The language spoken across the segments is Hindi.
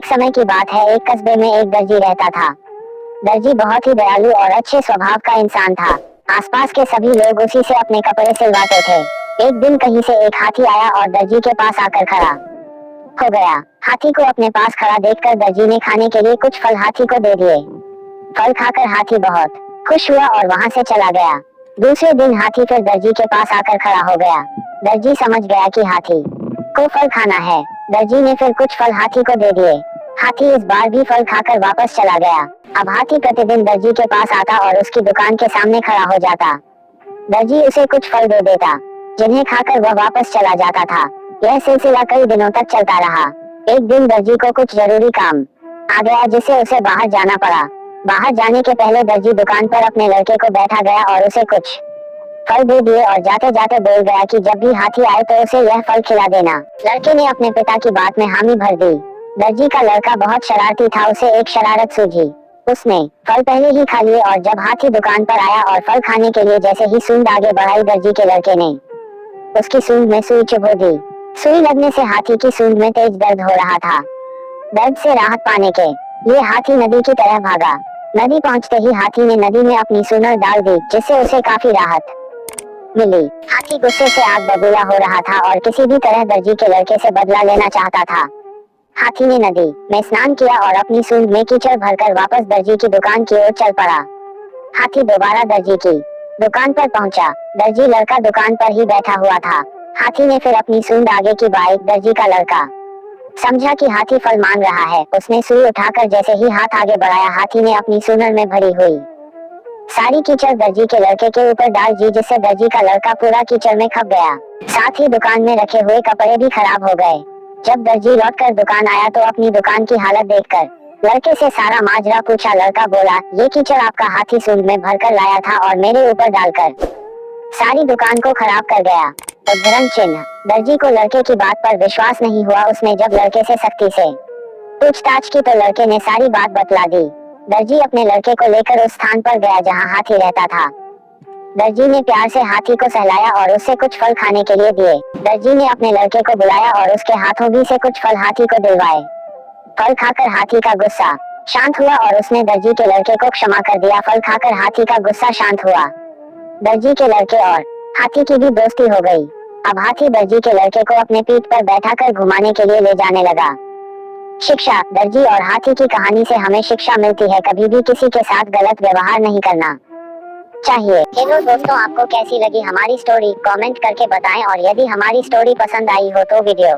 एक समय की बात है, एक कस्बे में एक दर्जी रहता था। दर्जी बहुत ही दयालु और अच्छे स्वभाव का इंसान था। आसपास के सभी लोग उसी से अपने कपड़े सिलवाते थे। एक दिन कहीं से एक हाथी आया और दर्जी के पास आकर खड़ा हो गया। हाथी को अपने पास खड़ा देखकर दर्जी ने खाने के लिए कुछ फल हाथी को दे दिए। फल खाकर हाथी बहुत खुश हुआ और वहां से चला गया। दूसरे दिन हाथी फिर दर्जी के पास आकर खड़ा हो गया। दर्जी समझ गया कि हाथी को फल खाना है। दर्जी ने फिर कुछ फल हाथी को दे दिए। हाथी इस बार भी फल खाकर वापस चला गया। अब हाथी प्रतिदिन दर्जी के पास आता और उसकी दुकान के सामने खड़ा हो जाता। दर्जी उसे कुछ फल दे देता, जिन्हें खाकर वह वापस चला जाता था। यह सिलसिला कई दिनों तक चलता रहा। एक दिन दर्जी को कुछ जरूरी काम आ गया, जिससे उसे बाहर जाना पड़ा। बाहर जाने के पहले दर्जी दुकान पर अपने लड़के को बैठा गया और उसे कुछ फल दे दिए और जाते जाते बोल गया कि जब भी हाथी आए तो उसे यह फल खिला देना। लड़के ने अपने पिता की बात में हामी भर दी। दर्जी का लड़का बहुत शरारती था, उसे एक शरारत सूझी। उसने फल पहले ही खा लिए और जब हाथी दुकान पर आया और फल खाने के लिए जैसे ही सूंड आगे बढ़ाई, दर्जी के लड़के ने उसकी सूंड में सुई चुभो दी। सुई लगने से हाथी की सूंड में तेज दर्द हो रहा था। दर्द से राहत पाने के लिए हाथी नदी की तरह भागा। नदी पहुंचते ही हाथी ने नदी में अपनी सूंड डाल दी, जिससे उसे काफी राहत मिली। हाथी गुस्से से आग बबूला हो रहा था और किसी भी तरह दर्जी के लड़के से बदला लेना चाहता था। हाथी ने नदी में स्नान किया और अपनी सूंड में कीचड़ भरकर वापस दर्जी की दुकान की ओर चल पड़ा। हाथी दोबारा दर्जी की दुकान पर पहुंचा। दर्जी लड़का दुकान पर ही बैठा हुआ था। हाथी ने फिर अपनी सूंड आगे की बाई। दर्जी का लड़का समझा कि हाथी फल मांग रहा है। उसने सुई उठाकर जैसे ही हाथ आगे बढ़ाया, हाथी ने अपनी सूंड में भरी हुई सारी कीचड़ दर्जी के लड़के के ऊपर डाल दी, जिससे दर्जी का लड़का पूरा कीचड़ में खप गया। साथ ही दुकान में रखे हुए कपड़े भी खराब हो गए। जब दर्जी लौटकर दुकान आया तो अपनी दुकान की हालत देखकर लड़के से सारा माजरा पूछा। लड़का बोला, ये कीचड़ आपका हाथी सूंड में भरकर लाया था और मेरे ऊपर डालकर सारी दुकान को खराब कर गया। उद्धरण चिन्ह। दर्जी को लड़के की बात पर विश्वास नहीं हुआ। उसने जब लड़के से सख्ती से पूछताछ की तो लड़के ने सारी बात बतला दी। दर्जी अपने लड़के को लेकर उस स्थान पर गया जहां हाथी रहता था। दर्जी ने प्यार से हाथी को सहलाया और उससे कुछ फल खाने के लिए दिए। दर्जी ने अपने लड़के को बुलाया और उसके हाथों भी से कुछ फल हाथी को दिलवाए। फल खाकर हाथी का गुस्सा शांत हुआ और उसने दर्जी के लड़के को क्षमा कर दिया। फल खाकर हाथी का गुस्सा शांत हुआ। दर्जी के लड़के और हाथी की भी दोस्ती हो गई। अब हाथी दर्जी के लड़के को अपने पीठ पर बैठाकर घुमाने के लिए ले जाने लगा। शिक्षा। दर्जी और हाथी की कहानी से हमें शिक्षा मिलती है, कभी भी किसी के साथ गलत व्यवहार नहीं करना चाहिए। हेलो दोस्तों, आपको कैसी लगी हमारी स्टोरी? कमेंट करके बताएं और यदि हमारी स्टोरी पसंद आई हो तो वीडियो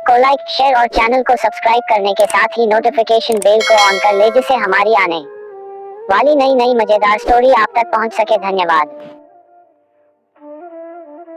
को लाइक, शेयर और चैनल को सब्सक्राइब करने के साथ ही नोटिफिकेशन बेल को ऑन कर ले, जिससे हमारी आने वाली नई मजेदार स्टोरी आप तक पहुंच सके। धन्यवाद।